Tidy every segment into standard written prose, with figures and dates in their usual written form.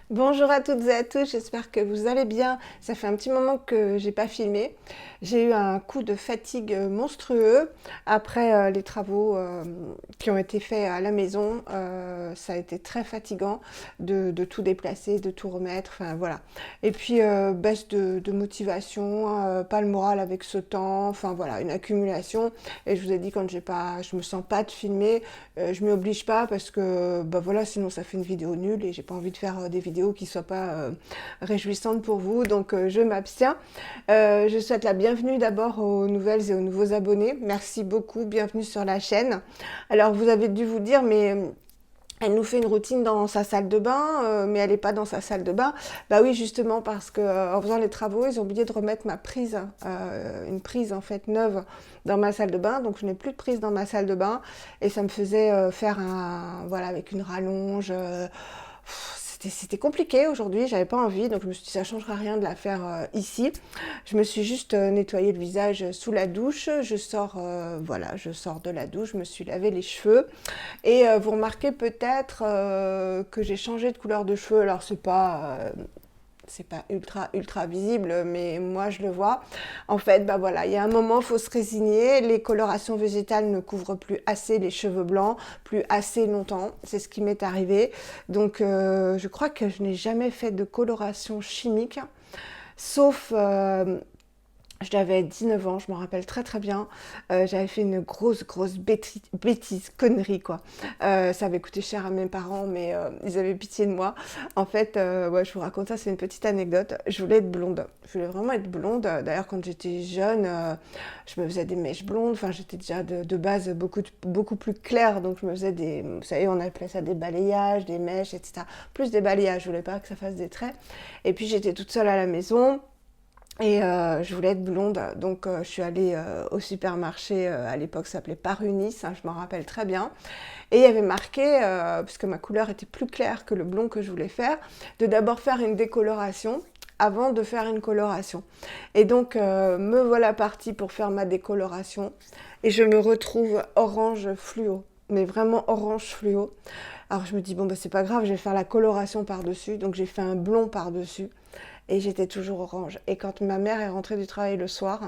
Bonjour à toutes et à tous, j'espère que vous allez bien. Ça fait un petit moment que j'ai pas filmé. J'ai eu un coup de fatigue monstrueux après les travaux qui ont été faits à la maison. Ça a été très fatigant de tout déplacer, de tout remettre, enfin voilà. Et puis baisse de motivation, pas le moral avec ce temps, enfin voilà, une accumulation. Et je vous ai dit quand je me sens pas de filmer, je m'y oblige pas parce que bah voilà, sinon ça fait une vidéo nulle et j'ai pas envie de faire des vidéos qui soient pas réjouissantes pour vous, donc je m'abstiens. Je souhaite la bienvenue d'abord aux nouvelles et aux nouveaux abonnés. Merci beaucoup, bienvenue sur la chaîne. Alors vous avez dû vous dire, mais elle nous fait une routine dans sa salle de bain, mais elle n'est pas dans sa salle de bain. Bah oui, justement, parce que en faisant les travaux, ils ont oublié de remettre ma prise, une prise en fait neuve dans ma salle de bain. Donc je n'ai plus de prise dans ma salle de bain et ça me faisait faire voilà, avec une rallonge. C'était compliqué aujourd'hui, j'avais pas envie, donc je me suis dit ça changera rien de la faire ici. Je me suis juste nettoyé le visage sous la douche. Je sors, voilà, je sors de la douche, je me suis lavé les cheveux. Et vous remarquez peut-être que j'ai changé de couleur de cheveux. Alors c'est pas ultra visible, mais moi je le vois. En fait, bah voilà, il y a un moment, il faut se résigner. Les colorations végétales ne couvrent plus assez les cheveux blancs, plus assez longtemps. C'est ce qui m'est arrivé. Donc je crois que je n'ai jamais fait de coloration chimique, sauf je devais 19 ans, je me rappelle très bien. J'avais fait une grosse bêtise, connerie quoi. Ça avait coûté cher à mes parents, mais ils avaient pitié de moi. En fait, ouais, je vous raconte ça, c'est une petite anecdote. Je voulais être blonde. Je voulais vraiment être blonde. D'ailleurs, quand j'étais jeune, je me faisais des mèches blondes. Enfin, j'étais déjà de base beaucoup plus claire, donc je me faisais des, vous savez, on appelait ça des balayages, des mèches, etc. Plus des balayages. Je voulais pas que ça fasse des traits. Et puis j'étais toute seule à la maison. Et je voulais être blonde, donc je suis allée au supermarché, à l'époque ça s'appelait Parunis, hein, je m'en rappelle très bien. Et il y avait marqué, puisque ma couleur était plus claire que le blond que je voulais faire, de d'abord faire une décoloration avant de faire une coloration. Et donc me voilà partie pour faire ma décoloration et je me retrouve orange fluo, mais vraiment orange fluo. Alors je me dis bon bah c'est pas grave, je vais faire la coloration par-dessus, donc j'ai fait un blond par-dessus et j'étais toujours orange. Et quand ma mère est rentrée du travail le soir,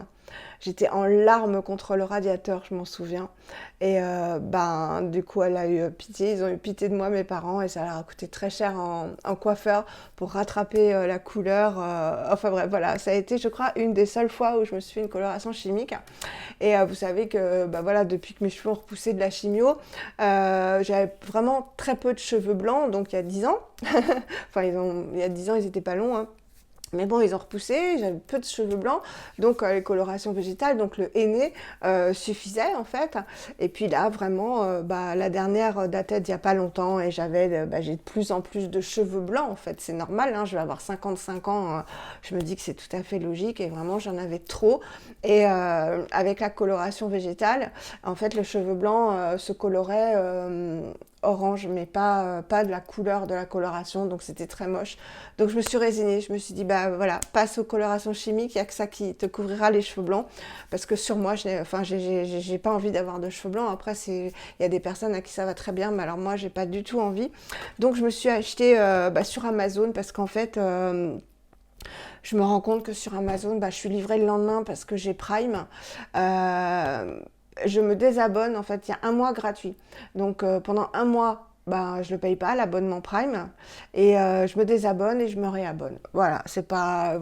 j'étais en larmes contre le radiateur, je m'en souviens. Et ben, du coup, elle a eu pitié, ils ont eu pitié de moi, mes parents, et ça leur a coûté très cher en coiffeur pour rattraper la couleur. Enfin bref, voilà, ça a été, je crois, une des seules fois où je me suis fait une coloration chimique. Et vous savez que, bah voilà, depuis que mes cheveux ont repoussé de la chimio, j'avais vraiment très peu de cheveux blancs, donc il y a 10 ans. Enfin, il y a 10 ans, ils n'étaient pas longs, hein. Mais bon, ils ont repoussé, j'avais peu de cheveux blancs, donc les colorations végétales, donc le henné suffisait en fait. Et puis là, vraiment, bah, la dernière datait d'il n'y a pas longtemps et bah, j'ai de plus en plus de cheveux blancs en fait. C'est normal, hein, je vais avoir 55 ans, je me dis que c'est tout à fait logique et vraiment j'en avais trop. Et avec la coloration végétale, en fait, le cheveu blanc se colorait orange, mais pas de la couleur de la coloration, donc c'était très moche. Donc je me suis résignée, je me suis dit, bah voilà, passe aux colorations chimiques, il n'y a que ça qui te couvrira les cheveux blancs, parce que sur moi, j'ai pas envie d'avoir de cheveux blancs. Après, il y a des personnes à qui ça va très bien, mais alors moi, j'ai pas du tout envie. Donc je me suis acheté bah, sur Amazon, parce qu'en fait, je me rends compte que sur Amazon, bah, je suis livrée le lendemain parce que j'ai Prime. Je me désabonne, en fait, il y a un mois gratuit. Donc pendant un mois, bah, je ne paye pas l'abonnement Prime et je me désabonne et je me réabonne. Voilà, c'est pas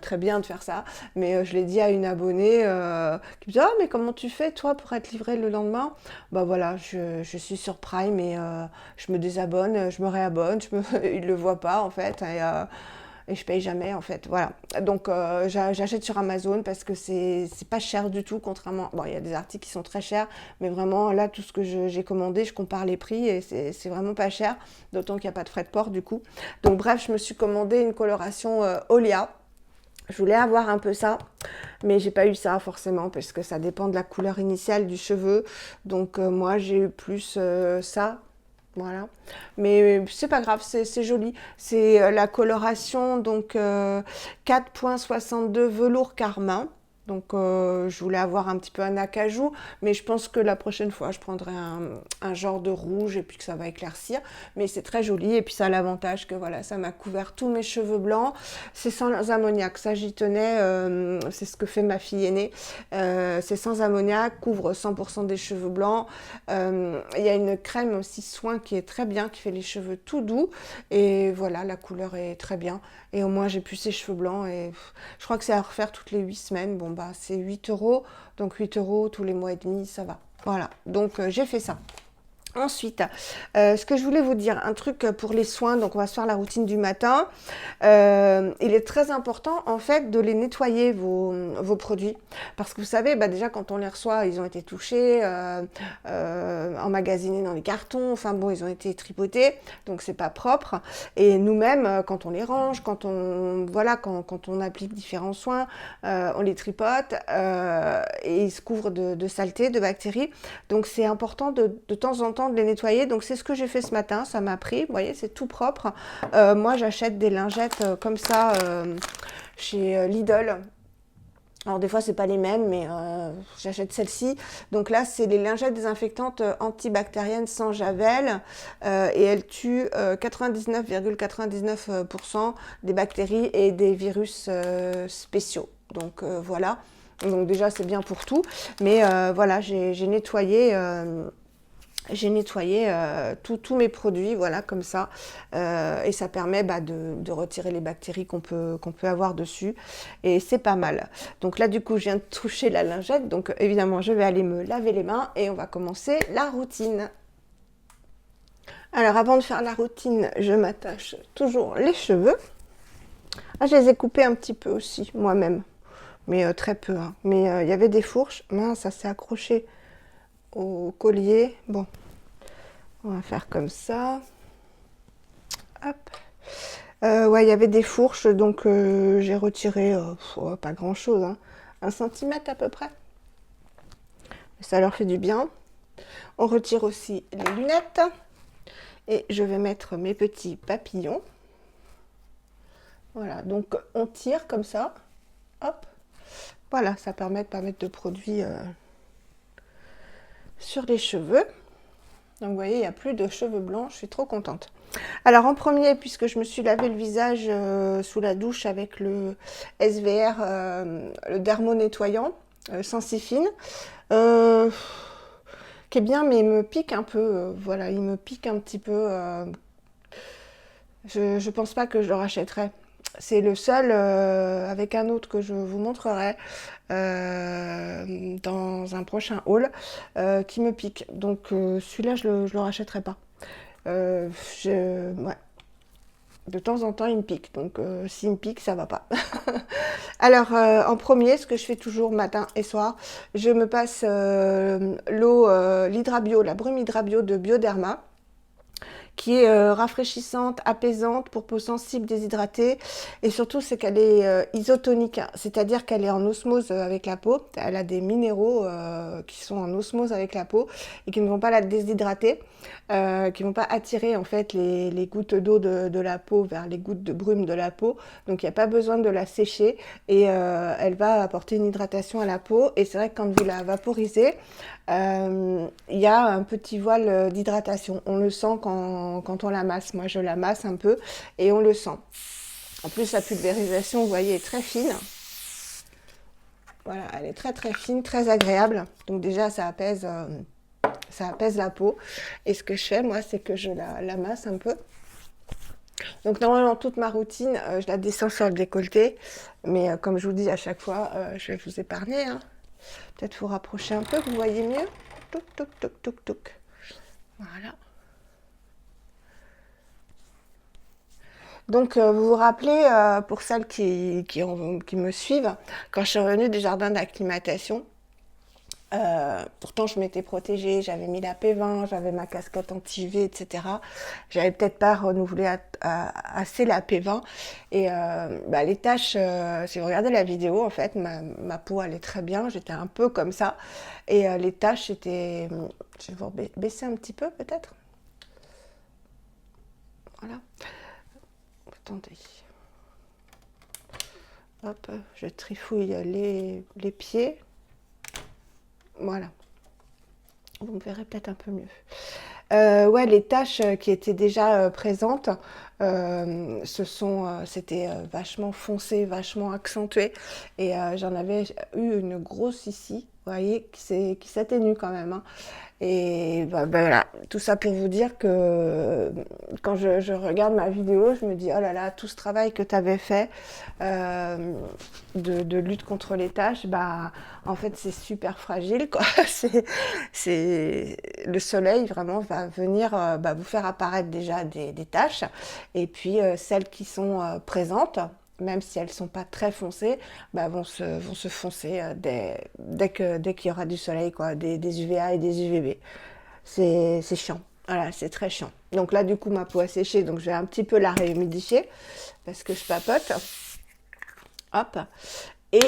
très bien de faire ça, mais je l'ai dit à une abonnée qui me dit: «Ah, mais comment tu fais toi pour être livrée le lendemain?» Bah voilà, je suis sur Prime et je me désabonne, je me réabonne, il le voit pas en fait et je paye jamais en fait. Voilà. Donc j'achète sur Amazon parce que c'est pas cher du tout, contrairement. Bon, il y a des articles qui sont très chers, mais vraiment là, tout ce que j'ai commandé, je compare les prix et c'est vraiment pas cher, d'autant qu'il n'y a pas de frais de port du coup. Donc bref, je me suis commandé une coloration Olia. Je voulais avoir un peu ça, mais j'ai pas eu ça forcément parce que ça dépend de la couleur initiale du cheveu. Donc moi j'ai eu plus ça, voilà. Mais c'est pas grave, c'est joli. C'est la coloration donc 4.62 velours carmin. Donc je voulais avoir un petit peu un acajou, mais je pense que la prochaine fois je prendrai un genre de rouge et puis que ça va éclaircir. Mais c'est très joli et puis ça a l'avantage que voilà, ça m'a couvert tous mes cheveux blancs. C'est sans ammoniac, ça j'y tenais, c'est ce que fait ma fille aînée. C'est sans ammoniac, couvre 100% des cheveux blancs. Il y a une crème aussi soin qui est très bien, qui fait les cheveux tout doux. Et voilà, la couleur est très bien. Et au moins j'ai plus ces cheveux blancs et je crois que c'est à refaire toutes les 8 semaines. Bon, bah, c'est 8 euros. Donc 8 euros tous les mois et demi, ça va. Voilà. Donc j'ai fait ça. Ensuite, ce que je voulais vous dire, un truc pour les soins, donc on va se faire la routine du matin. Il est très important en fait de les nettoyer vos produits. Parce que vous savez, bah, déjà quand on les reçoit, ils ont été touchés, emmagasinés dans les cartons, enfin bon, ils ont été tripotés, donc c'est pas propre. Et nous-mêmes, quand on les range, quand on, voilà, quand on applique différents soins, on les tripote et ils se couvrent de saleté, de bactéries. Donc c'est important de temps en temps de les nettoyer. Donc c'est ce que j'ai fait ce matin, ça m'a pris, vous voyez, c'est tout propre. Moi j'achète des lingettes comme ça chez Lidl. Alors des fois c'est pas les mêmes, mais j'achète celle-ci. Donc là c'est les lingettes désinfectantes antibactériennes sans javel et elles tuent 99,99% des bactéries et des virus spéciaux. Donc voilà. Donc déjà c'est bien pour tout, mais voilà j'ai nettoyé. J'ai nettoyé tous mes produits, voilà, comme ça. Et ça permet bah, de retirer les bactéries qu'on peut avoir dessus. Et c'est pas mal. Donc là, du coup, je viens de toucher la lingette. Donc évidemment, je vais aller me laver les mains et on va commencer la routine. Alors, avant de faire la routine, je m'attache toujours les cheveux. Ah, je les ai coupés un petit peu aussi, moi-même. Mais très peu. Hein. Mais il y avait des fourches. Mince, ça s'est accroché au collier. Bon, on va faire comme ça. Hop. Ouais, il y avait des fourches, donc j'ai retiré pas grand chose, hein, 1 centimètre à peu près. Ça leur fait du bien. On retire aussi les lunettes. Et je vais mettre mes petits papillons. Voilà, donc on tire comme ça. Hop. Voilà, ça permet de pas mettre de produits sur les cheveux. Donc vous voyez, il n'y a plus de cheveux blancs, je suis trop contente. Alors en premier, puisque je me suis lavé le visage sous la douche avec le SVR, le dermo nettoyant, Sensifine, qui est bien, mais il me pique un peu, voilà, il me pique un petit peu. Je pense pas que je le rachèterai. C'est le seul, avec un autre que je vous montrerai dans un prochain haul, qui me pique. Donc celui-là, je le rachèterai pas. Ouais. De temps en temps, il me pique. Donc s'il me pique, ça va pas. Alors en premier, ce que je fais toujours matin et soir, je me passe l'eau, l'hydrabio, la brume hydrabio de Bioderma, qui est rafraîchissante, apaisante pour peau sensible, déshydratée. Et surtout, c'est qu'elle est isotonique, hein. C'est-à-dire qu'elle est en osmose avec la peau. Elle a des minéraux qui sont en osmose avec la peau et qui ne vont pas la déshydrater, qui ne vont pas attirer en fait les gouttes d'eau de la peau vers les gouttes de brume de la peau. Donc, il n'y a pas besoin de la sécher et elle va apporter une hydratation à la peau. Et c'est vrai que quand vous la vaporisez, il y a un petit voile d'hydratation. On le sent quand on la masse. Moi, je la masse un peu et on le sent. En plus, la pulvérisation, vous voyez, est très fine. Voilà, elle est très très fine, très agréable. Donc déjà, ça apaise la peau. Et ce que je fais, moi, c'est que je la masse un peu. Donc normalement, toute ma routine, je la descends sur le décolleté. Mais comme je vous dis à chaque fois, je vais vous épargner, hein. Peut-être vous rapprocher un peu, vous voyez mieux. Touc, touc, touc, touc, touc. Voilà. Donc, vous vous rappelez, pour celles qui me suivent, quand je suis revenue des jardins d'acclimatation, pourtant je m'étais protégée, j'avais mis la P20, j'avais ma casquette anti-UV, etc. J'avais peut-être pas renouvelé assez la P20. Et bah, les taches, si vous regardez la vidéo, en fait, ma peau allait très bien, j'étais un peu comme ça. Et les taches étaient... Je vais vous baisser un petit peu peut-être. Voilà. Attendez. Hop, je trifouille les pieds. Voilà. Vous me verrez peut-être un peu mieux. Ouais, les taches qui étaient déjà présentes, c'était vachement foncé, vachement accentué. Et j'en avais eu une grosse ici, vous voyez, qui s'atténue quand même, hein. Et voilà, tout ça pour vous dire que quand je regarde ma vidéo, je me dis, oh là là, tout ce travail que tu avais fait euh, de lutte contre les taches, bah, en fait, c'est super fragile, quoi. Le soleil, vraiment, va venir bah, vous faire apparaître déjà des taches. Et puis, celles qui sont présentes, même si elles ne sont pas très foncées, bah, vont se foncer dès qu'il y aura du soleil, quoi, des UVA et des UVB. C'est chiant. Voilà, c'est très chiant. Donc là, du coup, ma peau a séché, donc je vais un petit peu la réhumidifier parce que je papote. Hop. Et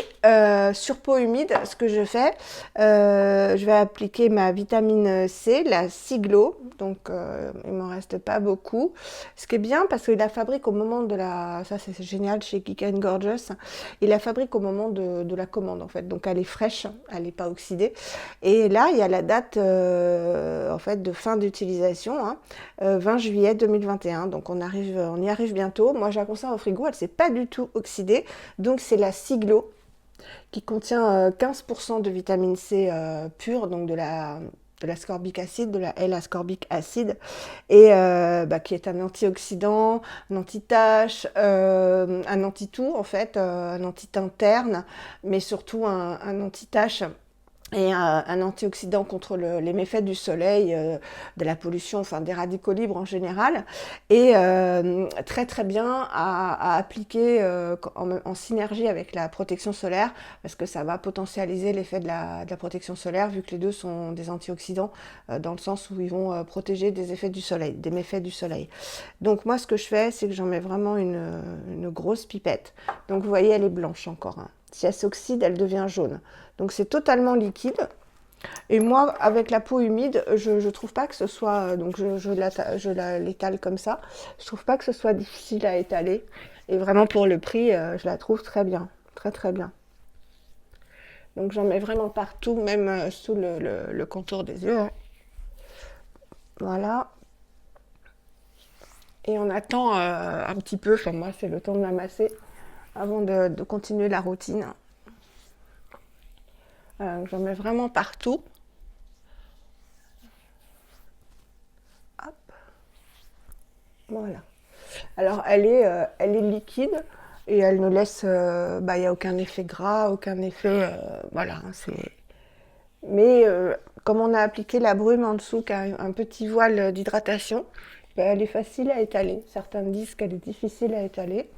sur peau humide, ce que je fais, je vais appliquer ma vitamine C, la Siglo. Donc, il ne m'en reste pas beaucoup. Ce qui est bien, parce qu'il la fabrique au moment de la... Ça, c'est génial chez Geek and Gorgeous. Il la fabrique au moment de la commande, en fait. Donc, elle est fraîche, elle n'est pas oxydée. Et là, il y a la date, en fait, de fin d'utilisation, hein, 20 juillet 2021. Donc, on y arrive bientôt. Moi, je la conserve au frigo. Elle ne s'est pas du tout oxydée. Donc, c'est la Siglo qui contient 15% de vitamine C pure, donc de l'ascorbic acide, de la L-ascorbic acide, et bah, qui est un antioxydant, un anti-tache, un anti-tout en fait, un anti-teint terne, mais surtout un anti-tache et un antioxydant contre les méfaits du soleil, de la pollution, enfin des radicaux libres en général, et très très bien à appliquer en synergie avec la protection solaire, parce que ça va potentialiser l'effet de la protection solaire, vu que les deux sont des antioxydants, dans le sens où ils vont protéger des effets du soleil, des méfaits du soleil. Donc moi ce que je fais, c'est que j'en mets vraiment une grosse pipette. Donc vous voyez, elle est blanche encore, hein. Si elle s'oxyde, elle devient jaune. Donc c'est totalement liquide. Et moi, avec la peau humide, je trouve pas que ce soit... Donc je l'étale comme ça. Je trouve pas que ce soit difficile à étaler. Et vraiment pour le prix, je la trouve très bien. Très très bien. Donc j'en mets vraiment partout, même sous le contour des yeux, hein. Voilà. Et on attend un petit peu, enfin moi c'est le temps de la masser avant de continuer la routine. J'en mets vraiment partout. Hop, voilà. Alors elle est liquide et elle ne laisse, bah, il n'y a aucun effet gras, aucun effet, voilà, hein, c'est... Mais comme on a appliqué la brume en dessous, qui a un petit voile d'hydratation, bah, elle est facile à étaler. Certains disent qu'elle est difficile à étaler.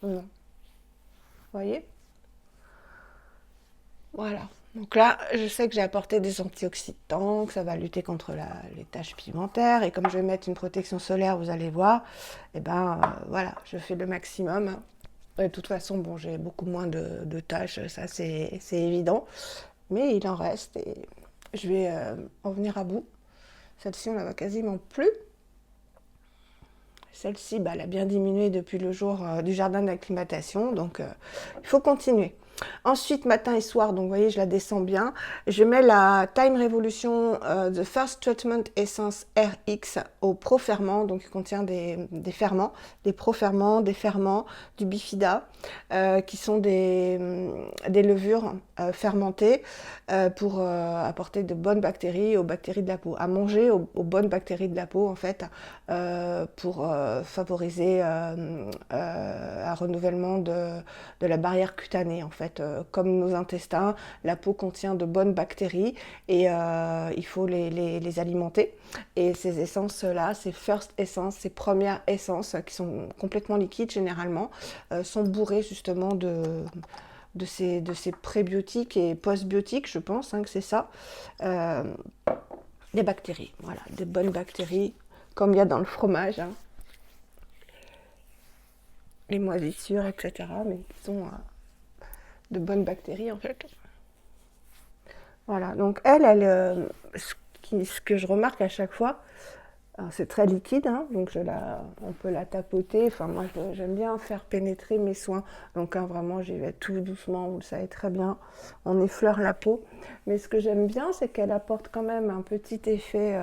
Non, vous voyez? Voilà. Donc là, je sais que j'ai apporté des antioxydants, que ça va lutter contre les taches pigmentaires. Et comme je vais mettre une protection solaire, vous allez voir, et ben voilà, je fais le maximum. Et de toute façon, bon, j'ai beaucoup moins de taches, ça c'est évident. Mais il en reste et je vais en venir à bout. Celle-ci, on la voit quasiment plus. Celle-ci, bah, elle a bien diminué depuis le jour du jardin d'acclimatation, donc il faut continuer. Ensuite, matin et soir, donc vous voyez, je la descends bien. Je mets la Time Revolution The First Treatment Essence RX au proferment, donc il contient des ferments, des proferments, des ferments, du bifida, qui sont des levures fermentées pour apporter de bonnes bactéries aux bactéries de la peau, à manger aux bonnes bactéries de la peau en fait, pour favoriser un renouvellement de la barrière cutanée en fait. Comme nos intestins, la peau contient de bonnes bactéries et il faut les alimenter. Et ces essences-là, ces first essences, ces premières essences qui sont complètement liquides généralement, sont bourrées justement de ces prébiotiques et postbiotiques, je pense hein, que c'est ça, des bactéries, voilà, des bonnes bactéries, comme il y a dans le fromage, hein, les moisissures, etc., mais qui sont de bonnes bactéries en fait. Voilà, donc ce que je remarque à chaque fois, C'est très liquide, hein, donc on peut la tapoter. Enfin, moi, j'aime bien faire pénétrer mes soins. Donc, hein, vraiment, j'y vais tout doucement, vous le savez très bien. On effleure la peau. Mais ce que j'aime bien, c'est qu'elle apporte quand même un petit effet.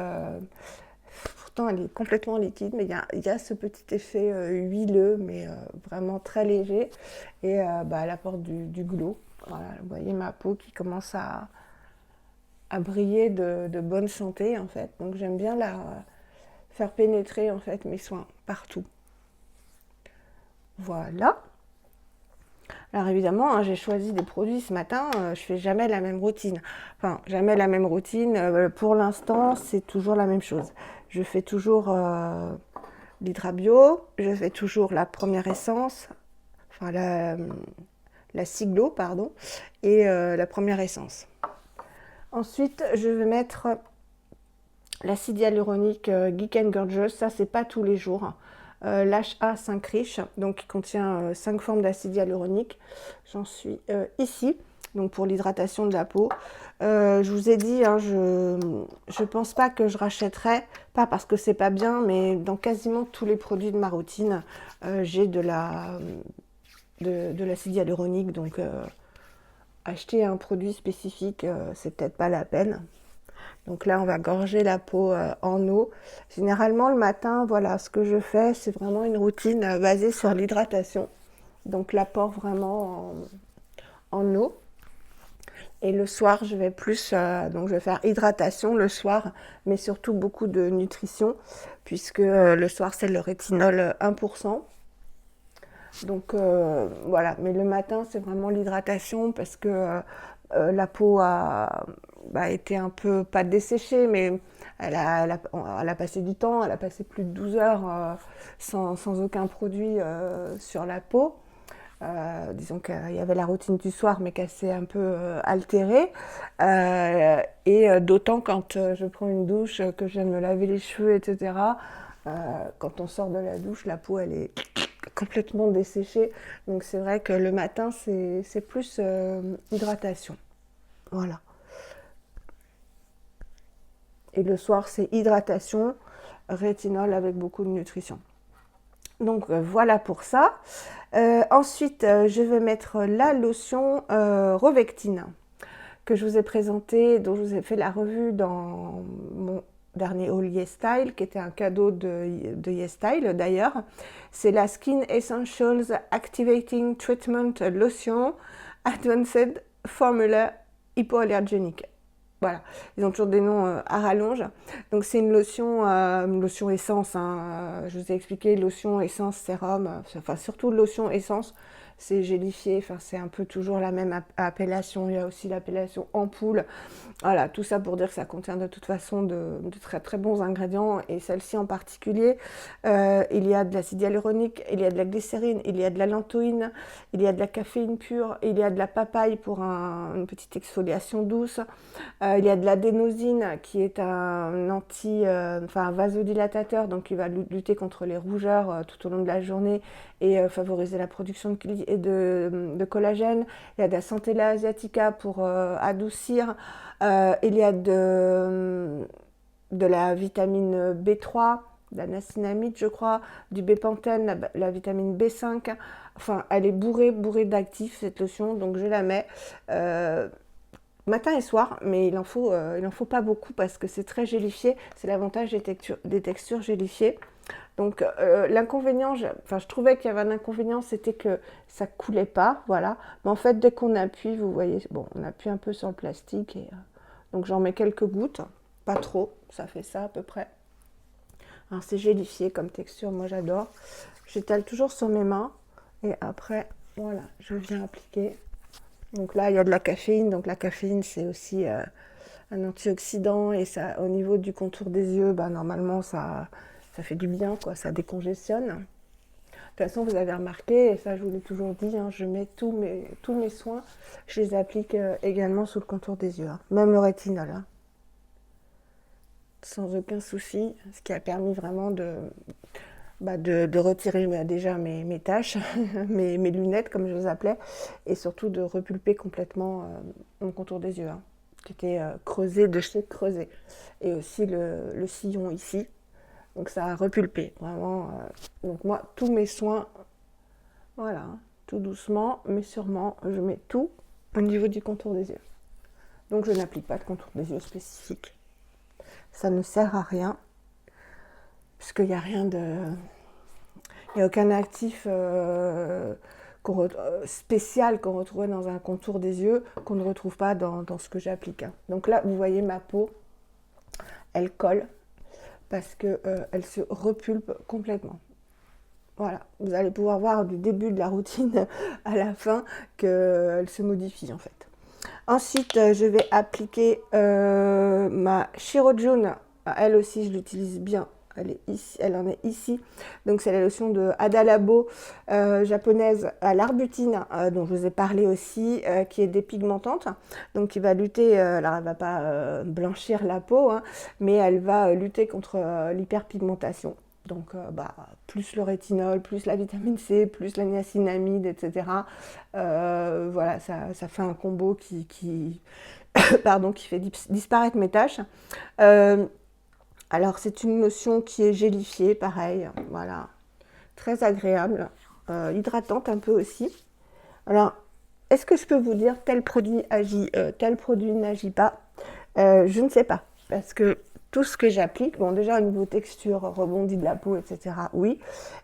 Pourtant, elle est complètement liquide, mais il y a ce petit effet huileux, mais vraiment très léger. Et elle apporte du glow. Voilà, vous voyez ma peau qui commence à briller de bonne santé, en fait. Donc, j'aime bien faire pénétrer en fait mes soins partout. Voilà. Alors évidemment, hein, j'ai choisi des produits ce matin, je fais jamais la même routine. Enfin, jamais la même routine. Pour l'instant, c'est toujours la même chose. Je fais toujours l'Hydra Bio, je fais toujours la première essence, enfin la Siglo, pardon, et la première essence. Ensuite, je vais mettre l'acide hyaluronique Geek and Gorgeous, ça c'est pas tous les jours. L'HA 5 riche, donc qui contient 5 formes d'acide hyaluronique. J'en suis ici, donc pour l'hydratation de la peau. Je vous ai dit, hein, je pense pas que je rachèterai, pas parce que c'est pas bien, mais dans quasiment tous les produits de ma routine, j'ai de l'acide hyaluronique, donc acheter un produit spécifique, c'est peut-être pas la peine. Donc là, on va gorger la peau en eau. Généralement, le matin, voilà, ce que je fais, c'est vraiment une routine basée sur l'hydratation. Donc l'apport vraiment en eau. Et le soir, je vais plus, donc je vais faire hydratation le soir, mais surtout beaucoup de nutrition, puisque le soir, c'est le rétinol 1%. Donc voilà, mais le matin, c'est vraiment l'hydratation, parce que la peau a été un peu, pas desséchée, mais elle a passé du temps, elle a passé plus de 12 heures sans aucun produit sur la peau. Disons qu'il y avait la routine du soir, mais qu'elle s'est un peu altérée. Et d'autant quand je prends une douche, que je viens de me laver les cheveux, etc. Quand on sort de la douche, la peau, elle est complètement desséchée. Donc c'est vrai que le matin, c'est plus hydratation. Voilà. Et le soir, c'est hydratation, rétinol avec beaucoup de nutrition. Donc voilà pour ça. Ensuite, je vais mettre la lotion Revectine que je vous ai présentée, dont je vous ai fait la revue dans mon dernier haul YesStyle, qui était un cadeau de YesStyle d'ailleurs. C'est la Skin Essentials Activating Treatment Lotion Advanced Formula Hypoallergenique. Voilà, ils ont toujours des noms à rallonge. Donc c'est une lotion essence, hein. Je vous ai expliqué, lotion, essence, sérum, enfin surtout lotion, essence, c'est gélifié, enfin c'est un peu toujours la même appellation. Il y a aussi l'appellation ampoule. Voilà, tout ça pour dire que ça contient de toute façon de très très bons ingrédients, et celle-ci en particulier, il y a de l'acide hyaluronique, il y a de la glycérine, il y a de la lantoïne, il y a de la caféine pure, il y a de la papaye pour une petite exfoliation douce, il y a de l'adénosine qui est un vasodilatateur, donc qui va lutter contre les rougeurs tout au long de la journée et favoriser la production de collagène. Il y a de la Centella asiatica pour adoucir. Il y a de la vitamine B3, de la niacinamide, je crois, du bépantène, la vitamine B5. Enfin, elle est bourrée d'actifs, cette lotion, donc je la mets matin et soir, mais il en faut pas beaucoup parce que c'est très gélifié. C'est l'avantage des textures gélifiées. Donc l'inconvénient, je trouvais qu'il y avait un inconvénient, c'était que ça coulait pas, voilà. Mais en fait, dès qu'on appuie, vous voyez, bon, on appuie un peu sur le plastique, et donc j'en mets quelques gouttes, pas trop, ça fait ça à peu près. Alors c'est gélifié comme texture, moi j'adore. J'étale toujours sur mes mains, et après, voilà, je viens appliquer. Donc là, il y a de la caféine, donc la caféine, c'est aussi un antioxydant, et ça, au niveau du contour des yeux, normalement, ça fait du bien, quoi, ça décongestionne. De toute façon, vous avez remarqué, et ça je vous l'ai toujours dit, hein, je mets tous mes soins, je les applique également sous le contour des yeux, hein, même le rétinol, hein, sans aucun souci, ce qui a permis vraiment de retirer déjà mes taches, mes lunettes comme je les appelais, et surtout de repulper complètement mon contour des yeux, qui était creusé de chez creusé. Et aussi le sillon ici, Donc ça a repulpé, vraiment. Donc moi, tous mes soins, voilà, hein, tout doucement, mais sûrement, je mets tout au niveau du contour des yeux. Donc je n'applique pas de contour des yeux spécifique. Ça ne sert à rien, puisqu'il n'y a rien de... Il n'y a aucun actif spécial qu'on retrouvait dans un contour des yeux qu'on ne retrouve pas dans ce que j'applique. Hein. Donc là, vous voyez ma peau, elle colle parce qu'elle se repulpe complètement. Voilà, vous allez pouvoir voir du début de la routine à la fin qu'elle se modifie en fait. Ensuite, je vais appliquer ma Shirojun. Elle aussi, je l'utilise bien. Elle est ici, elle en est ici. Donc c'est la lotion de Ada Labo japonaise à l'arbutine dont je vous ai parlé aussi, qui est dépigmentante. Donc qui va lutter, alors elle va pas blanchir la peau, hein, mais elle va lutter contre l'hyperpigmentation. Donc plus le rétinol, plus la vitamine C, plus la niacinamide, etc. Voilà, ça fait un combo pardon, qui fait disparaître mes taches. Alors c'est une lotion qui est gélifiée, pareil, voilà, très agréable, hydratante un peu aussi. Alors, est-ce que je peux vous dire tel produit agit, tel produit n'agit pas? Je ne sais pas, parce que tout ce que j'applique, bon déjà au niveau texture, rebondi de la peau, etc., oui.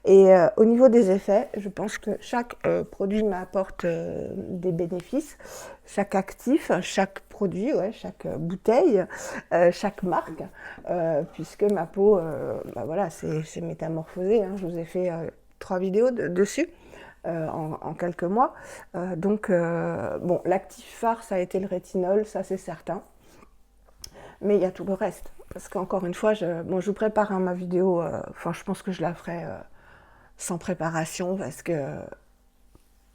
Et au niveau des effets, je pense que chaque produit m'apporte des bénéfices. Chaque actif, chaque produit, ouais, chaque bouteille, chaque marque, puisque ma peau, voilà, c'est métamorphosé. Hein, je vous ai fait 3 vidéos dessus. En quelques mois. Bon, l'actif phare, ça a été le rétinol, ça c'est certain. Mais il y a tout le reste. Parce qu'encore une fois, je vous prépare ma vidéo, je pense que je la ferai sans préparation parce que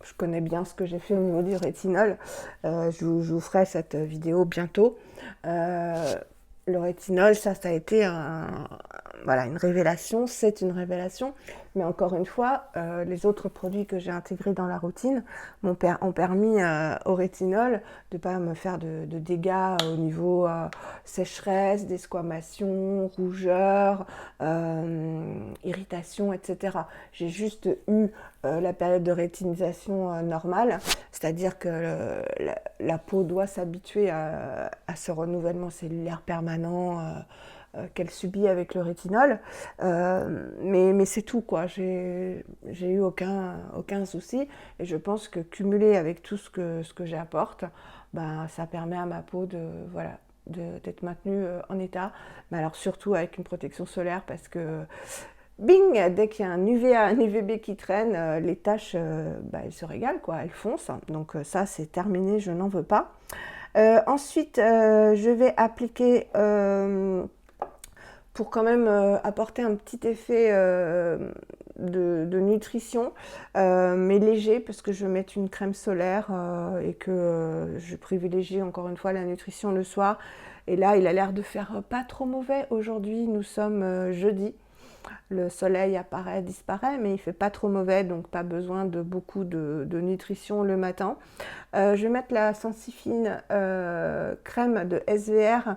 je connais bien ce que j'ai fait au niveau du rétinol. Je vous ferai cette vidéo bientôt. Le rétinol, ça a été une révélation, c'est une révélation. Mais encore une fois, les autres produits que j'ai intégrés dans la routine ont permis au rétinol de ne pas me faire de dégâts au niveau sécheresse, desquamation, rougeur, irritation, etc. J'ai juste eu la période de rétinisation normale, c'est-à-dire que la peau doit s'habituer à ce renouvellement cellulaire permanent qu'elle subit avec le rétinol, mais c'est tout quoi. J'ai eu aucun souci et je pense que cumulé avec tout ce que j'apporte, ça permet à ma peau d'être maintenue en état, mais alors surtout avec une protection solaire parce que bing, dès qu'il y a un UVA, un UVB qui traîne, les taches, elles se régalent, quoi, elles foncent. Donc ça, c'est terminé, je n'en veux pas. Ensuite, je vais appliquer, pour quand même apporter un petit effet de nutrition, mais léger, parce que je vais mettre une crème solaire et que je privilégie encore une fois la nutrition le soir. Et là, il a l'air de faire pas trop mauvais. Aujourd'hui, nous sommes jeudi. Le soleil apparaît, disparaît, mais il ne fait pas trop mauvais, donc pas besoin de beaucoup de nutrition le matin. Je vais mettre la Sensifine crème de SVR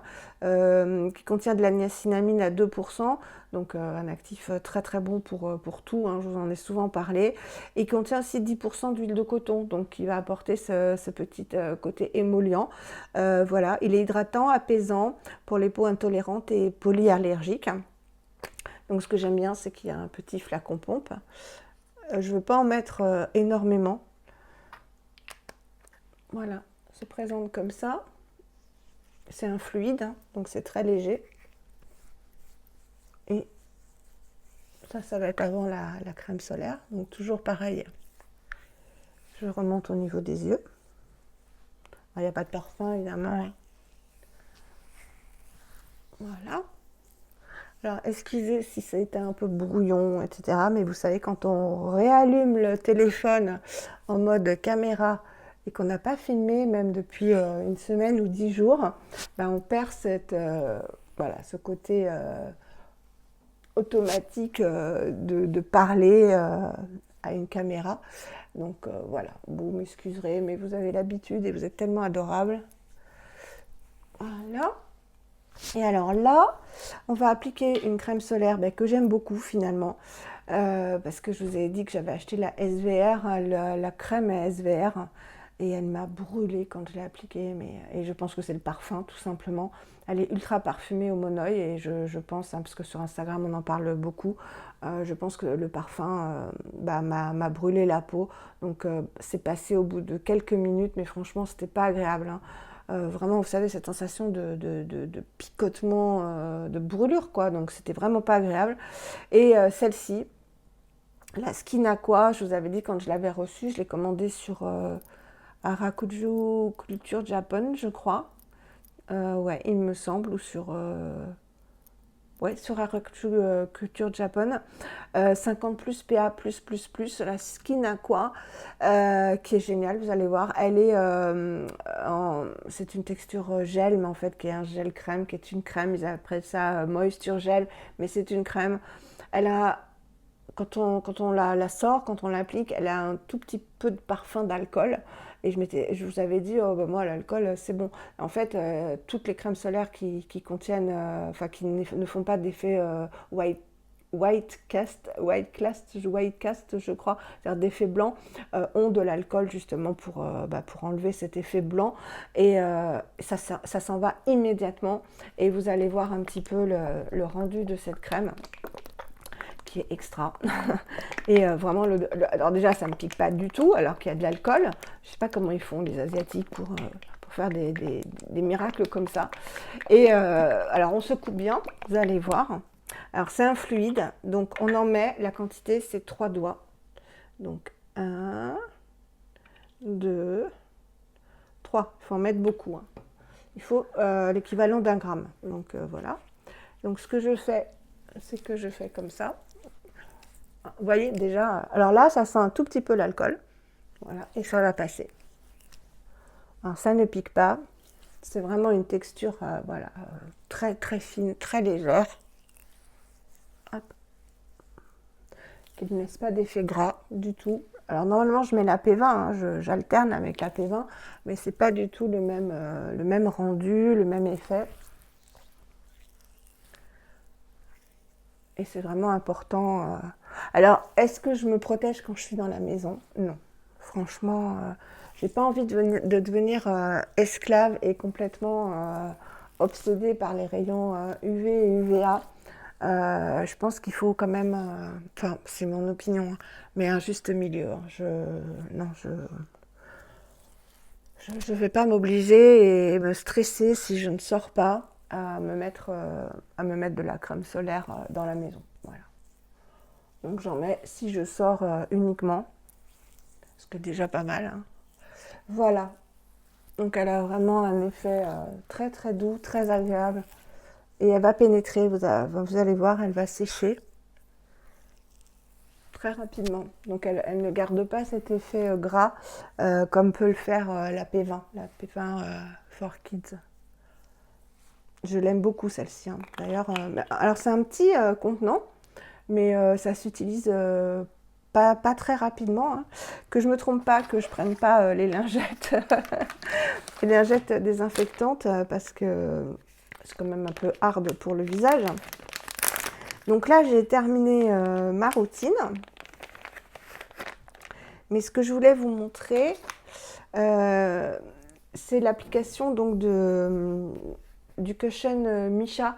qui contient de la niacinamide à 2%, donc un actif très très bon pour tout, hein, je vous en ai souvent parlé, et qui contient aussi 10% d'huile de coton, donc qui va apporter ce petit côté émollient. Voilà, il est hydratant, apaisant pour les peaux intolérantes et polyallergiques. Donc ce que j'aime bien, c'est qu'il y a un petit flacon pompe. Je ne veux pas en mettre énormément. Voilà, se présente comme ça. C'est un fluide, hein, donc c'est très léger. Et ça va être avant la crème solaire. Donc toujours pareil, je remonte au niveau des yeux. Il n'y a pas de parfum, évidemment. Voilà. Alors, excusez si ça a été un peu brouillon, etc. Mais vous savez, quand on réallume le téléphone en mode caméra et qu'on n'a pas filmé, même depuis une semaine ou 10 jours, on perd ce côté automatique de parler à une caméra. Donc voilà, vous m'excuserez, mais vous avez l'habitude et vous êtes tellement adorable. Voilà. Et alors là, on va appliquer une crème solaire que j'aime beaucoup finalement. Parce que je vous ai dit que j'avais acheté la SVR, la crème SVR, et elle m'a brûlée quand je l'ai appliquée. Et je pense que c'est le parfum, tout simplement. Elle est ultra parfumée au monoeil, et je pense, parce que sur Instagram on en parle beaucoup, je pense que le parfum m'a brûlé la peau. Donc c'est passé au bout de quelques minutes, mais franchement c'était pas agréable, hein. Vraiment, vous savez, cette sensation de picotement, de brûlure, quoi. Donc c'était vraiment pas agréable. Et celle-ci, la Skin Aqua, je vous avais dit quand je l'avais reçue, je l'ai commandée sur Arakuju Culture Japan, je crois. Ouais, il me semble, ou sur... ouais, sur Arakuju Culture Japan. 50 plus PA+++, la Skin Aqua, qui est géniale, vous allez voir. Elle est c'est une texture gel, mais en fait, qui est un gel crème, qui est une crème. Ils appellent ça moisture gel, mais c'est une crème. Elle a quand on la sort, quand on l'applique, elle a un tout petit peu de parfum d'alcool. Et je vous avais dit, oh, moi, l'alcool, c'est bon. En fait, toutes les crèmes solaires qui contiennent, enfin, qui ne font pas d'effet white cast, je crois, c'est-à-dire d'effet blanc, ont de l'alcool justement pour enlever cet effet blanc. Et ça s'en va immédiatement. Et vous allez voir un petit peu le rendu de cette crème, qui est extra. Et vraiment, alors déjà, ça ne me pique pas du tout, alors qu'il y a de l'alcool. Je ne sais pas comment ils font, les Asiatiques, pour faire des miracles comme ça. Et alors, on secoue bien, vous allez voir. Alors, c'est un fluide, donc on en met, la quantité, c'est 3 doigts. Donc, 1, 2, 3. Il faut en mettre beaucoup, hein. Il faut l'équivalent d'1 gramme. Donc, voilà. Donc, ce que je fais, c'est que je fais comme ça. Vous voyez déjà, alors là, ça sent un tout petit peu l'alcool. Voilà, et ça va passer. Alors ça ne pique pas. C'est vraiment une texture voilà, très très fine, très légère. Hop. Qui ne laisse pas d'effet gras du tout. Alors normalement, je mets la P20, hein, j'alterne avec la P20, mais c'est pas du tout le même rendu, le même effet. Et c'est vraiment important. Alors, est-ce que je me protège quand je suis dans la maison? Non. Franchement, j'ai pas envie de devenir esclave et complètement obsédée par les rayons UV et UVA. Je pense qu'il faut quand même, enfin, c'est mon opinion, hein, mais un juste milieu, hein. Non, je vais pas m'obliger et me stresser si je ne sors pas à me mettre de la crème solaire dans la maison. Voilà. Donc j'en mets si je sors uniquement, ce qui est déjà pas mal, hein. Voilà. Donc elle a vraiment un effet très très doux, très agréable. Et elle va pénétrer, vous allez voir, elle va sécher très rapidement. Donc elle ne garde pas cet effet gras comme peut le faire la P20 for Kids. Je l'aime beaucoup celle-ci, hein. D'ailleurs, alors c'est un petit contenant, mais ça s'utilise pas très rapidement, hein. Que je me trompe pas, que je prenne pas les lingettes, les lingettes désinfectantes, parce que c'est quand même un peu hard pour le visage. Donc là, j'ai terminé ma routine. Mais ce que je voulais vous montrer, c'est l'application donc du Cushion Misha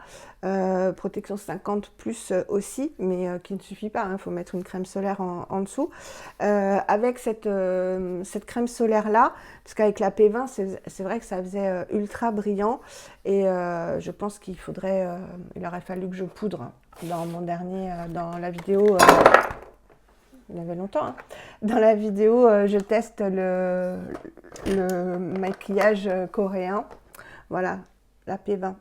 protection 50 plus aussi, mais qui ne suffit pas, hein, il faut mettre une crème solaire en dessous. Avec cette crème solaire là, parce qu'avec la P20, c'est vrai que ça faisait ultra brillant, et je pense qu'il aurait fallu que je poudre dans mon dernier, dans la vidéo. Il y avait longtemps, hein. Dans la vidéo, je teste le maquillage coréen. Voilà, la P20.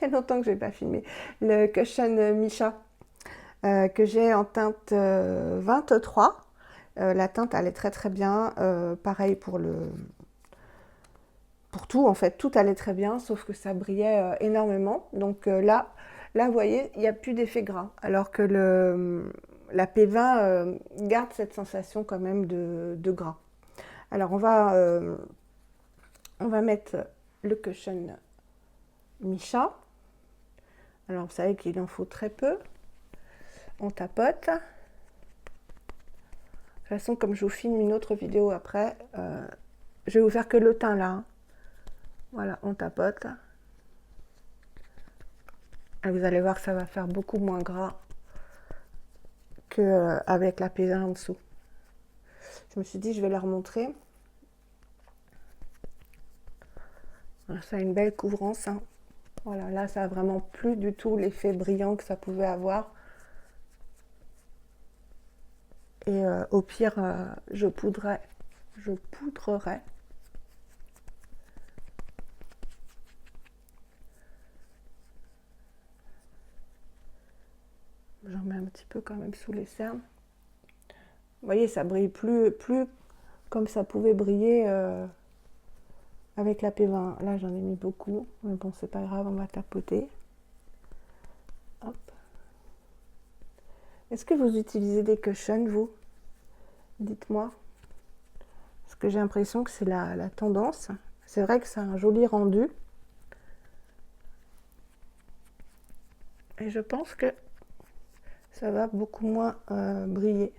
Il y a longtemps que je n'ai pas filmé. Le Cushion Misha, que j'ai en teinte 23. La teinte, elle est très très bien. Pareil pour tout, en fait. Tout allait très bien, sauf que ça brillait énormément. Donc là, vous voyez, il n'y a plus d'effet gras. Alors que la P20 garde cette sensation quand même de gras. Alors on va mettre le cushion Missha. Alors vous savez qu'il en faut très peu. On tapote. De toute façon, comme je vous filme une autre vidéo après, je vais vous faire que le teint là. Hein. Voilà, on tapote. Et vous allez voir que ça va faire beaucoup moins gras qu'avec la P20 en dessous. Je me suis dit, je vais leur montrer. Alors, ça a une belle couvrance. Hein. Voilà, là, ça a vraiment plus du tout l'effet brillant que ça pouvait avoir. Et au pire, je poudrerai. J'en mets un petit peu quand même sous les cernes. Vous voyez, ça brille plus comme ça pouvait briller avec la P20. Là, j'en ai mis beaucoup. Mais bon, c'est pas grave, on va tapoter. Hop. Est-ce que vous utilisez des cushions, vous? Dites-moi. Parce que j'ai l'impression que c'est la tendance. C'est vrai que c'est un joli rendu. Et je pense que ça va beaucoup moins briller.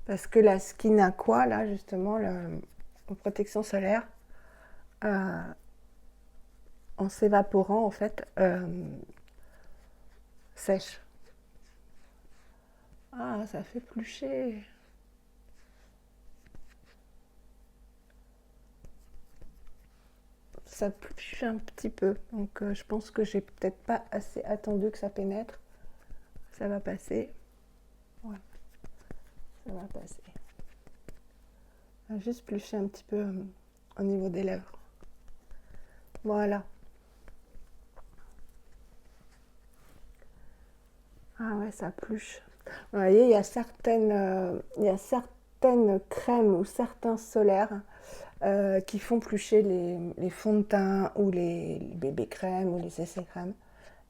Parce que la Skin Aqua, là, justement, la protection solaire, en s'évaporant, en fait, sèche. Ah, ça fait plucher. Ça pluche un petit peu. Donc, je pense que j'ai peut-être pas assez attendu que ça pénètre. Ça va passer. Ouais. Ça va passer. On va juste plucher un petit peu au niveau des lèvres. Voilà. Ah ouais, ça pluche. Vous voyez, il y a certaines crèmes ou certains solaires qui font plucher les fonds de teint ou les bébés crèmes ou les essais crèmes.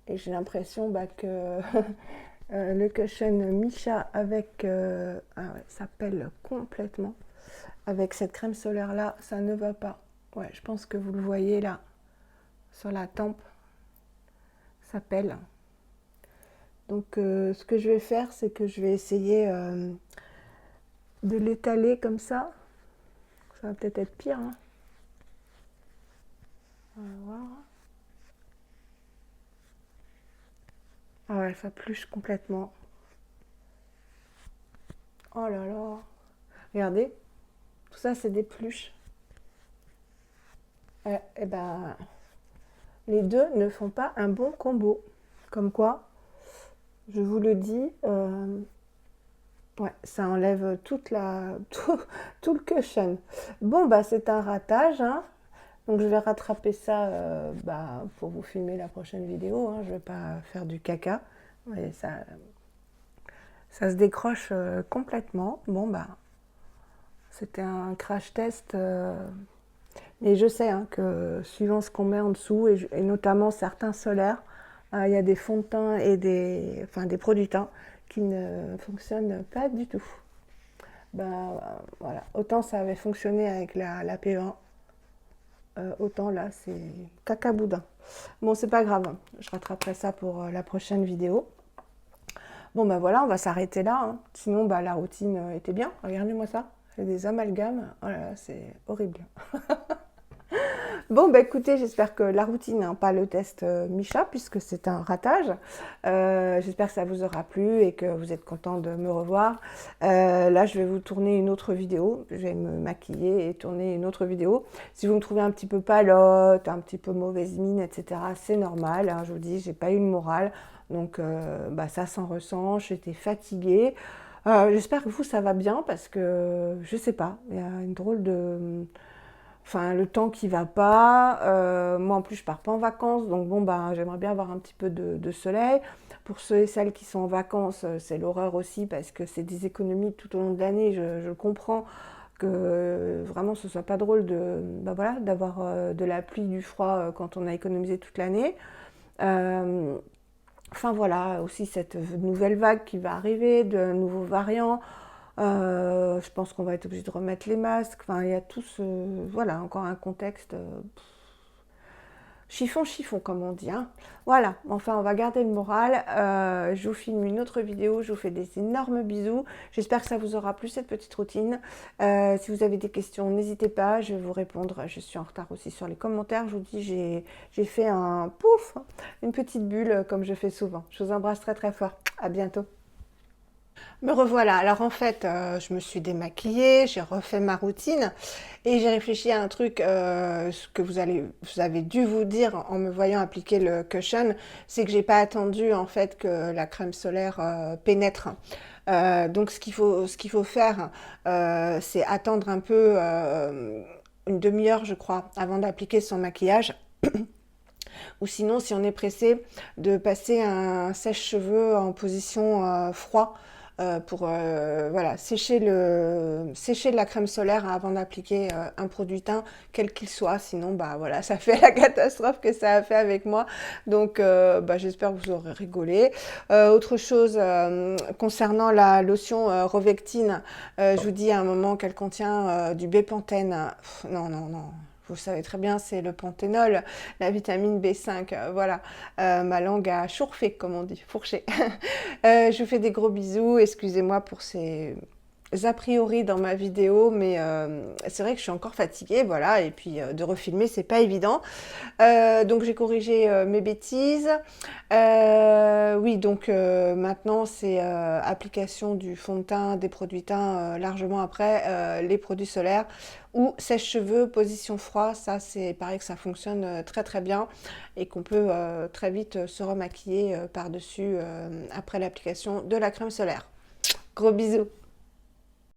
Et j'ai l'impression que le cushion Missha avec... ah ouais, ça pèle complètement. Avec cette crème solaire là, ça ne va pas. Ouais, je pense que vous le voyez là, sur la tempe, ça pèle. Donc ce que je vais faire, c'est que je vais essayer de l'étaler comme ça. Ça va peut-être être pire. Hein. On va voir. Ah ouais, ça pluche complètement. Oh là là. Regardez, tout ça c'est des pluches. Et ben, les deux ne font pas un bon combo. Comme quoi, je vous le dis, ouais, ça enlève tout le cushion. Bon, bah c'est un ratage, hein. Donc je vais rattraper ça pour vous filmer la prochaine vidéo. Hein. Je ne vais pas faire du caca. Ouais, ça se décroche complètement. Bon, bah, c'était un crash test. Mais je sais hein, que suivant ce qu'on met en dessous, et notamment certains solaires, il y a des fonds de teint et des produits teints qui ne fonctionnent pas du tout. Voilà. Autant ça avait fonctionné avec la P20, autant là c'est caca boudin. Bon, c'est pas grave, je rattraperai ça pour la prochaine vidéo. Bon, ben voilà, on va s'arrêter là. Hein. Sinon, la routine était bien. Regardez-moi ça, c'est des amalgames. Oh là là, c'est horrible. Bon, écoutez, j'espère que la routine, hein, pas le test Missha, puisque c'est un ratage. J'espère que ça vous aura plu et que vous êtes content de me revoir. Là, je vais vous tourner une autre vidéo. Je vais me maquiller et tourner une autre vidéo. Si vous me trouvez un petit peu palote, un petit peu mauvaise mine, etc., c'est normal. Hein, je vous dis, j'ai pas eu le moral. Donc, ça s'en ressent. J'étais fatiguée. J'espère que vous, ça va bien parce que, je sais pas, il y a une drôle de... Enfin, le temps qui va pas. Moi, en plus, je pars pas en vacances. Donc, bon, j'aimerais bien avoir un petit peu de soleil. Pour ceux et celles qui sont en vacances, c'est l'horreur aussi parce que c'est des économies tout au long de l'année. Je comprends que vraiment, ce soit pas drôle d'avoir de la pluie, du froid quand on a économisé toute l'année. Enfin, voilà, aussi cette nouvelle vague qui va arriver, de nouveaux variants. Je pense qu'on va être obligé de remettre les masques. Enfin, il y a tout ce... Voilà, encore un contexte... chiffon, chiffon, comme on dit, hein. Voilà, enfin, on va garder le moral. Je vous filme une autre vidéo. Je vous fais des énormes bisous. J'espère que ça vous aura plu, cette petite routine. Si vous avez des questions, n'hésitez pas. Je vais vous répondre. Je suis en retard aussi sur les commentaires. Je vous dis, j'ai fait un pouf, une petite bulle, comme je fais souvent. Je vous embrasse très, très fort. À bientôt. Me revoilà. Alors en fait, je me suis démaquillée, j'ai refait ma routine et j'ai réfléchi à un truc ce que vous avez dû vous dire en me voyant appliquer le cushion, c'est que j'ai pas attendu en fait que la crème solaire pénètre. Donc ce qu'il faut faire, c'est attendre un peu une demi-heure, je crois, avant d'appliquer son maquillage. Ou sinon, si on est pressé, de passer un sèche-cheveux en position froid pour voilà, sécher de la crème solaire avant d'appliquer un produit teint, quel qu'il soit. Sinon, bah, voilà, ça fait la catastrophe que ça a fait avec moi. Donc, bah, j'espère que vous aurez rigolé. Autre chose, concernant la lotion Rovectine, je vous dis à un moment qu'elle contient du bépantène. Pff, non, non, non. Vous le savez très bien, c'est le panthénol, la vitamine B5, voilà. Ma langue a chourfé, comme on dit, fourché. Je vous fais des gros bisous, excusez-moi pour ces a priori dans ma vidéo, mais c'est vrai que je suis encore fatiguée, voilà, et puis de refilmer, c'est pas évident. Donc j'ai corrigé mes bêtises. Oui, donc maintenant c'est application du fond de teint, des produits teints largement après, les produits solaires ou sèche-cheveux, position froid. Ça, c'est pareil que ça fonctionne très très bien et qu'on peut très vite se remaquiller par-dessus après l'application de la crème solaire. Gros bisous!